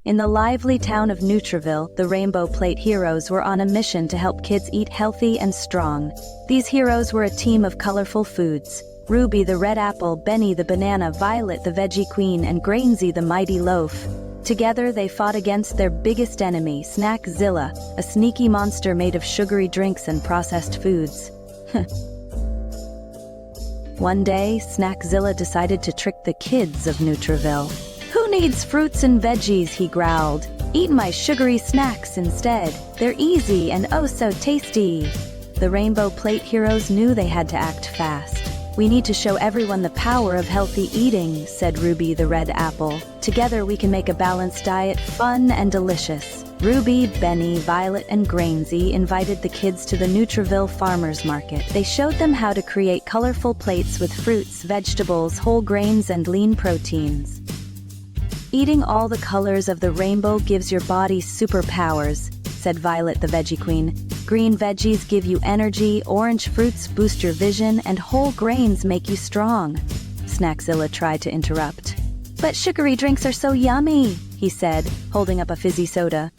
In the lively town of Nutriville, the Rainbow Plate heroes were on a mission to help kids eat healthy and strong. These heroes were a team of colorful foods: Ruby the red apple, Benny the banana, Violet the veggie queen, and Grainsy the mighty loaf. Together they fought against their biggest enemy, Snackzilla, a sneaky monster made of sugary drinks and processed foods. One day, Snackzilla decided to trick the kids of Nutriville. "Who needs fruits and veggies?" he growled. "Eat my sugary snacks instead. They're easy and oh so tasty." The Rainbow Plate heroes knew they had to act fast. "We need to show everyone the power of healthy eating," said Ruby the red apple. "Together we can make a balanced diet fun and delicious." Ruby, Benny, Violet, and Grainsy invited the kids to the Nutriville Farmers Market. They showed them how to create colorful plates with fruits, vegetables, whole grains, and lean proteins. "Eating all the colors of the rainbow gives your body superpowers," said Violet the veggie queen. "Green veggies give you energy, orange fruits boost your vision, and whole grains make you strong." Snackzilla tried to interrupt. "But sugary drinks are so yummy," he said, holding up a fizzy soda.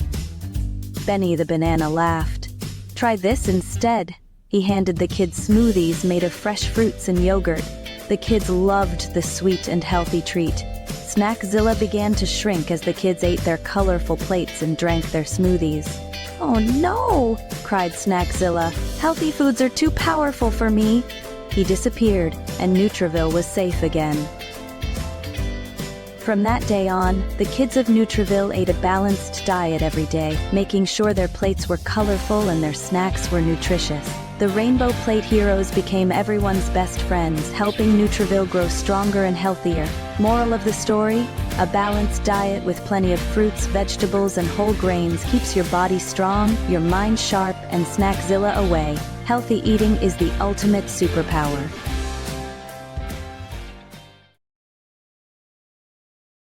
Benny the banana laughed. "Try this instead." He handed the kids smoothies made of fresh fruits and yogurt. The kids loved the sweet and healthy treat. Snackzilla began to shrink as the kids ate their colorful plates and drank their smoothies. "Oh no!" cried Snackzilla. "Healthy foods are too powerful for me." He disappeared, and Nutriville was safe again. From that day on, the kids of Nutriville ate a balanced diet every day, making sure their plates were colorful and their snacks were nutritious. The Rainbow Plate heroes became everyone's best friends, helping Nutriville grow stronger and healthier. Moral of the story: a balanced diet with plenty of fruits, vegetables, and whole grains keeps your body strong, your mind sharp, and Snackzilla away. Healthy eating is the ultimate superpower.